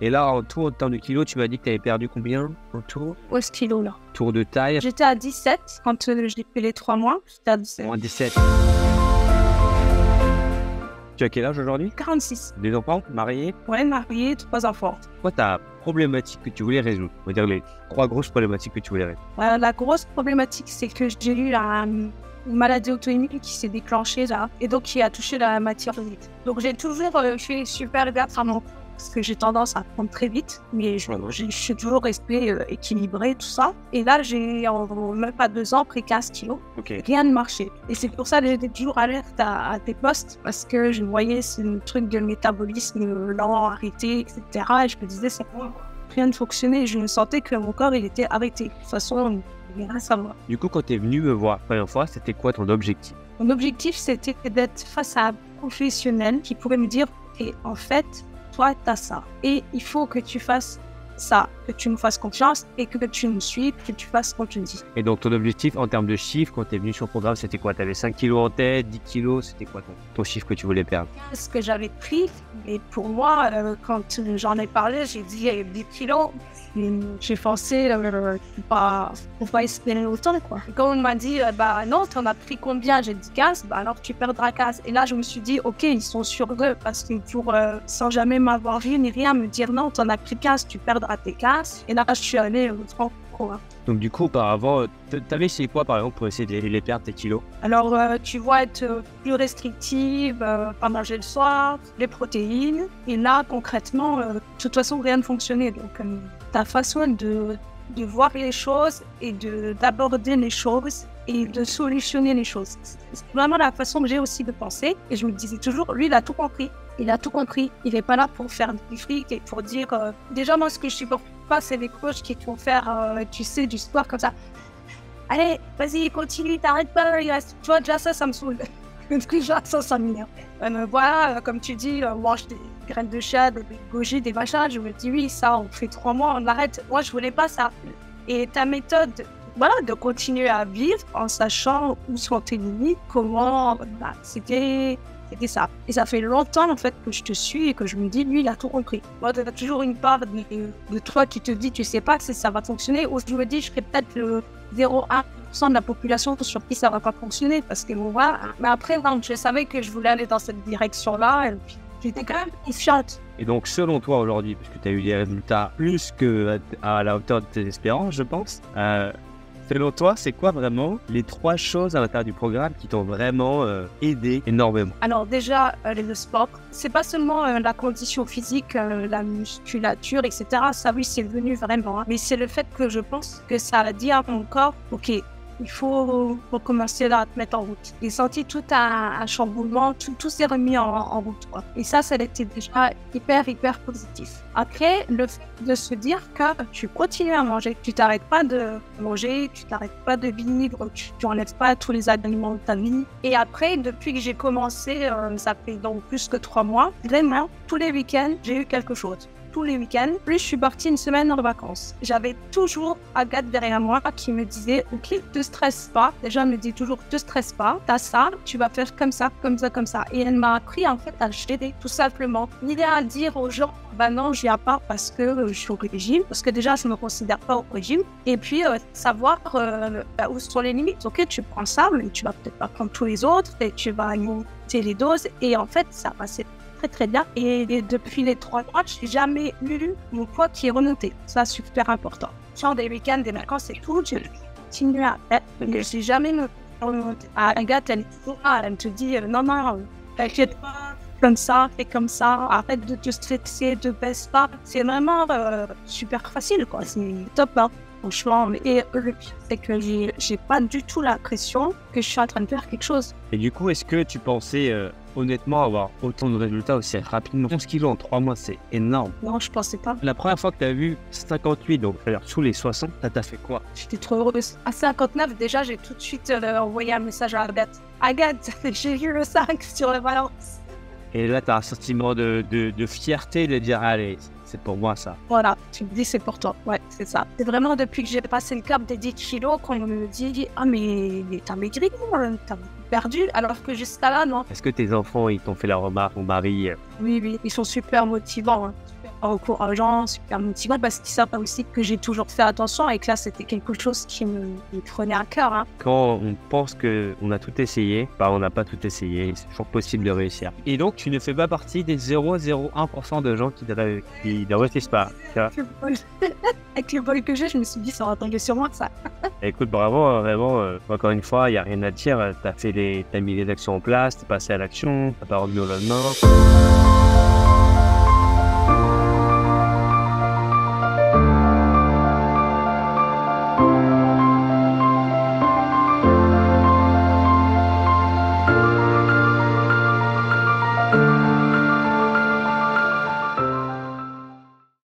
Et là, en tout, en termes de kilos, tu m'as dit que tu avais perdu combien en tout? 11 kilos là. Tour de taille? J'étais à 17 quand j'ai fait les 3 mois. J'étais à 17. Moins 17. Tu as quel âge aujourd'hui? 46. Des enfants? Mariés? Ouais, mariée, 3 enfants. Quoi ta problématique que tu voulais résoudre? On va dire les 3 grosses problématiques que tu voulais résoudre. La grosse problématique, c'est que j'ai eu une maladie auto-immune qui s'est déclenchée là, et donc qui a touché la matière vide. Donc j'ai toujours fait super gaffe à mon, parce que j'ai tendance à prendre très vite, mais je suis toujours restée équilibrée, tout ça. Et là, j'ai en même pas 2 ans pris 15 kilos. Ok. Rien ne marchait. Et c'est pour ça que j'étais toujours alerte à tes postes, parce que je voyais ce truc de métabolisme lent, arrêté, etc. Et je me disais, c'est bon, rien ne fonctionnait. Je me sentais que mon corps, il était arrêté. De toute façon, il n'y avait rien à savoir. Du coup, quand tu es venu me voir la première fois, c'était quoi ton objectif? Mon objectif, c'était d'être face à un professionnel qui pourrait me dire, et en fait, toi, tu as ça. Et il faut que tu fasses ça, que tu me fasses confiance et que tu me suives, que tu fasses ce qu'on te dit. Et donc, ton objectif en termes de chiffres, quand tu es venu sur le programme, c'était quoi? Tu avais 5 kilos en tête, 10 kilos, c'était quoi ton chiffre que tu voulais perdre? Ce que j'avais pris, et pour moi, quand j'en ai parlé, j'ai dit 10 kilos. J'ai pensé, faut pas espérer autant, quoi. Et quand on m'a dit, bah non, t'en as pris combien? J'ai dit 15, bah alors tu perdras 15. Et là, je me suis dit, ok, ils sont sur eux, parce que sans jamais m'avoir vu ni rien, me dire non, t'en as pris 15, tu perdras tes 15. Et là, je suis allée franco, quoi. Donc du coup, auparavant, t'avais essayé quoi par exemple pour essayer de les perdre tes kilos? Alors, tu vois, être plus restrictive, pas manger le soir, les protéines. Et là, concrètement, de toute façon, rien ne fonctionnait. Donc, ta façon de voir les choses et d'aborder les choses et de solutionner les choses. C'est vraiment la façon que j'ai aussi de penser. Et je me disais toujours, lui, il a tout compris. Il a tout compris. Il n'est pas là pour faire du fric et pour dire... Déjà, moi, ce que je supporte pas, c'est les coachs qui vont faire, tu sais, du sport comme ça. Allez, vas-y, continue, t'arrêtes pas. Tu vois, déjà ça me saoule. Déjà, ça m'énerve. Voilà, comme tu dis, mange des graines de chia, des goji, des machins. Je me dis, oui, ça, on fait 3 mois, on arrête. Moi, je voulais pas ça. Et ta méthode, voilà, de continuer à vivre en sachant où sont tes limites, comment, bah, c'était ça. Et ça fait longtemps, en fait, que je te suis et que je me dis, lui, il a tout compris. Moi, tu as toujours une part de toi qui te dit, tu sais pas si ça va fonctionner, ou je me dis, je serais peut-être le 0,1% de la population sur qui ça va pas fonctionner, parce que voilà. Mais après, non, je savais que je voulais aller dans cette direction-là, et puis j'étais quand même confiante. Et donc, selon toi aujourd'hui, parce que tu as eu des résultats plus que à la hauteur de tes espérances, je pense, selon toi, c'est quoi vraiment les 3 choses à l'intérieur du programme qui t'ont vraiment aidé énormément? Alors déjà, le sport, c'est pas seulement la condition physique, la musculature, etc. Ça, oui, c'est venu vraiment. Hein. Mais c'est le fait que je pense que ça a dit à mon corps, ok, il faut commencer à te mettre en route. J'ai senti tout un chamboulement, tout s'est remis en route, quoi. Et ça a été déjà hyper positif. Après, le fait de se dire que tu continues à manger, tu t'arrêtes pas de manger, tu t'arrêtes pas de vivre, tu enlèves pas tous les aliments de ta vie. Et après, depuis que j'ai commencé, ça fait donc plus que 3 mois, vraiment, tous les week-ends, j'ai eu quelque chose. Tous les week-ends, plus je suis partie une semaine en vacances. J'avais toujours Agathe derrière moi qui me disait « Ok, te stresse pas ». Déjà, elle me dit toujours « Te stresse pas, t'as ça, tu vas faire comme ça, comme ça, comme ça ». Et elle m'a appris en fait à gérer tout simplement. L'idée à dire aux gens « Bah non, je viens pas parce que je suis au régime », parce que déjà, je me considère pas au régime. Et puis, savoir où sont les limites. Ok, tu prends ça, mais tu vas peut-être pas prendre tous les autres et tu vas limiter les doses. Et en fait, ça passait très bien. Et depuis les 3 mois, je n'ai jamais eu mon poids qui est remonté. Ça, c'est super important. Genre des week-ends, des vacances et tout, je continue à faire. Je n'ai jamais remonté. Agathe, elle est toujours là. Elle te dit non, t'inquiète pas, comme ça, fais comme ça, arrête de te stresser, te baisse pas. C'est vraiment super facile, quoi. C'est top, hein. Franchement, et le pire, c'est que j'ai pas du tout l'impression que je suis en train de faire quelque chose. Et du coup, est-ce que tu pensais honnêtement avoir autant de résultats aussi rapidement? 11 kilos en 3 mois, c'est énorme. Non, je pensais pas. La première fois que tu as vu 58, donc c'est-à-dire sous les 60, ça t'a fait quoi? J'étais trop heureuse. À 59, déjà, j'ai tout de suite envoyé un message à Agathe. Agathe, j'ai vu le 5 sur la balance. Et là, tu as un sentiment de fierté de dire, allez, c'est pour moi ça. Voilà, tu me dis c'est pour toi. Ouais, c'est ça. C'est vraiment depuis que j'ai passé le cap des 10 kilos qu'on me dit « Ah, mais t'as maigri, t'as perdu », alors que jusqu'à là, non. Est-ce que tes enfants, ils t'ont fait la remarque, ton mari? Oui, ils sont super motivants. Hein. Super encourageants, super motivants, parce qu'ils savent aussi que j'ai toujours fait attention et que là, c'était quelque chose qui me prenait à cœur. Hein. Quand on pense qu'on a tout essayé, on n'a pas tout essayé. C'est toujours possible de réussir. Et donc, tu ne fais pas partie des 0,01% de gens qui ne réussissent pas. Avec le bol que j'ai, je me suis dit, ça va tomber sur moi, ça. Écoute, bravo, vraiment, encore une fois, il n'y a rien à dire. T'as mis les actions en place, t'es passé à l'action, t'as pas remis au lendemain.